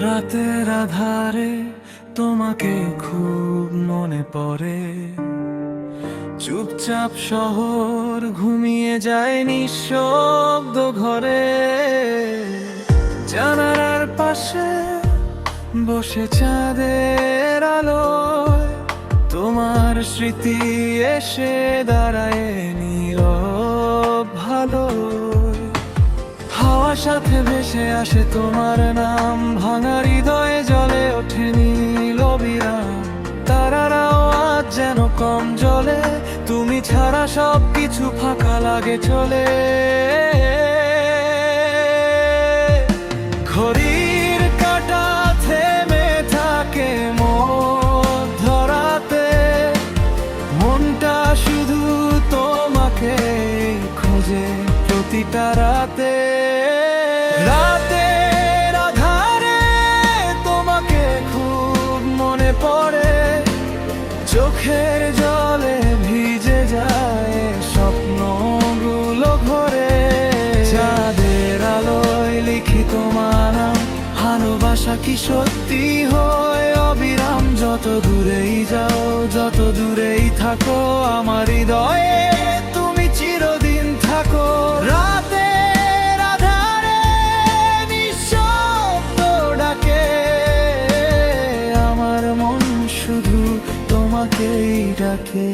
রাতের আধারে তোমাকে খুব মনে পড়ে, চুপচাপ শহর ঘুমিয়ে যায় নিঃশব্দ ঘরে। জানালার পাশে বসে চাঁদের আলোয় তোমার স্মৃতি এসে দাঁড়ায় নীরব ভালোয়। হাওয়ার সাথে ভেসে আসে তোমার নাম, ভাঙা হৃদয়ে জ্বলে ওঠে নীল অবিরাম। তারারাও আজ যেন কম জ্বলে, তুমি ছাড়া সব কিছু ফাঁকা লাগে চলে। ঘড়ির কাঁটা থেমে থাকে মধ্যরাতে, মনটা শুধু তোমাকে খোঁজে প্রতিটা রাতে। রাতের আধারে তোমাকে খুব মনে পড়ে, চোখের জলে ভিজে যায় স্বপ্নগুলো ঘরে। চাঁদের আলোয় লিখি তোমার নাম, ভালোবাসা কি সত্যি হয় অবিরাম? যত দূরেই যাও, যত দূরেই থাকো, আমার হৃদয়ে তুমি চিরদিন থাকো। রাতের আধারে নিঃশব্দ ডাকে, আমার মন শুধু তোমাকেই ডাকে।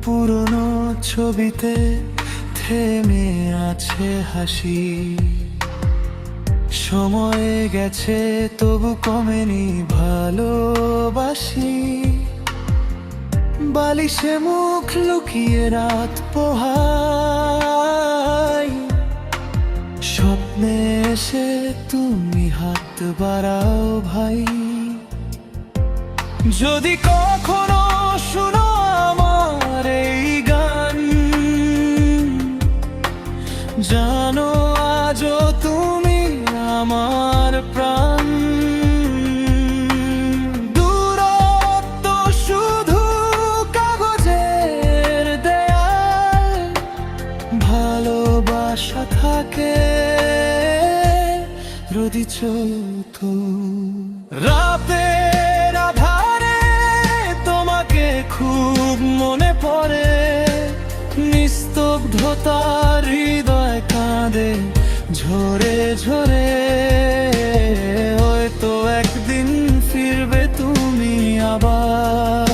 পুরনো ছবিতে থেমে আছে হাসি, সময় গেছে তবু কমেনি ভালোবাসি। বালিশে মুখ লুকিয়ে রাত পোহাই, স্বপ্নে এসে তুমি হাত বাড়াও ভাই। যদি কখনো শুনো আমার এই গান, জানো আজও তুমি আমার প্রাণ। দূরত্ব শুধু কাগজের দেয়াল, ভালোবাসা থাকে রোদি চৌথ। রাতের আধারে তোমাকে খুব মনে পড়ে, নিস্তব্ধতার হৃদয় কাঁদে ঝরে ঝরে। হয়তো একদিন ফিরবে তুমি আবার,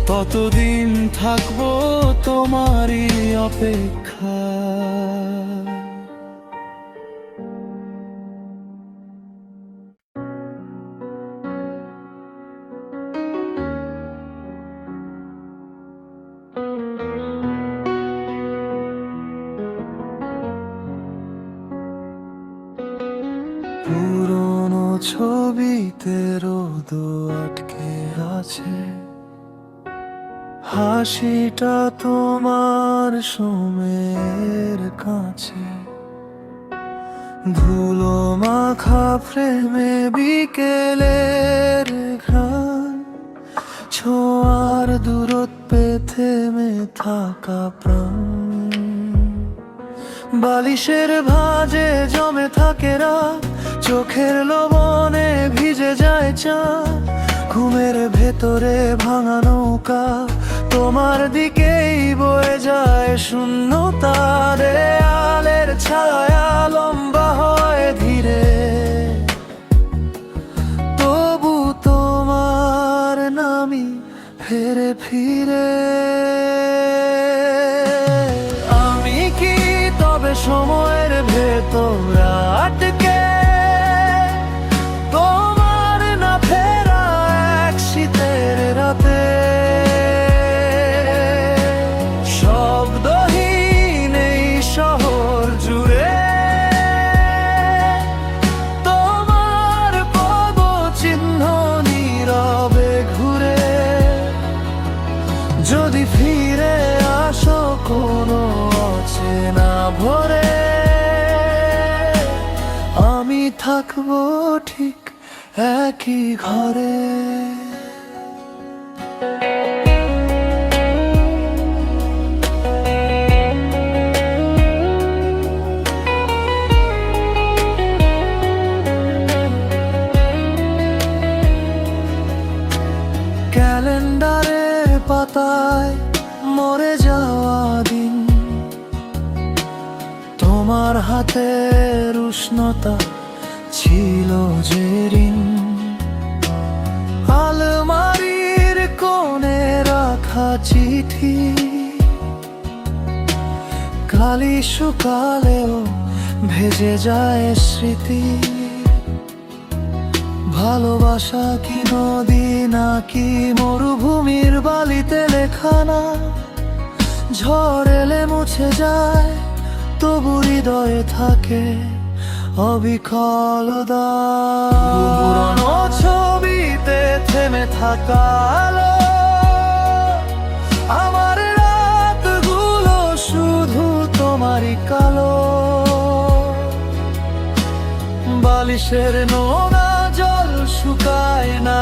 ততদিন থাকবো তোমারই অপেক্ষা। পুরনো ছবিতে রোদ আটকে আছে, হাসিটা তোমার সময়ের কাছে। ধুলো মাখা ফ্রেমে বিকেলের ঘ্রাণ, ছোঁয়ার দূরত্বে থেমে থাকা প্রাণ। বালিশের ভাঁজে জমে থাকে রাত, চোখের লবণে ভিজে যায় চাঁদ। ঘুমের ভেতরে ভাঙা নৌকা, তোমার দিকেই বয়ে যায় শূন্যতা। দেয়ালের ছায়া লম্বা হয় ধীরে, তবু তোমার নামই ফিরে ফিরে। আমি কি তবে সময়ের ভেতর আটকে, তোমার না ফেরা এক শীতের রাতে? শব্দহীন এই শহর জুড়ে তোমার পদচিহ্ন নীরবে ঘুরে। যদি ফিরে আসো কোনো অচেনা ভোরে, থাকবো ঠিক একই ঘরে। ক্যালেন্ডারে পাতায় মরে যাওয়া দিন, তোমার হাতের উষ্ণতা ছিল যে ঋণ। আলমারির কোণে রাখা চিঠি, কালি শুকালেও ভেজে যায় স্মৃতি। ভালোবাসা কি নদী নাকি মরুভূমির বালিতে লেখা না, ঝড় এলে মুছে যায় তবু হৃদয়ে থাকে অবিকল দাগ। পুরনো ছবিতে থেমে থাকা আলো, আমার রাতগুলো শুধু তোমারই কালো। বালিশের নোনা জল শুকায় না,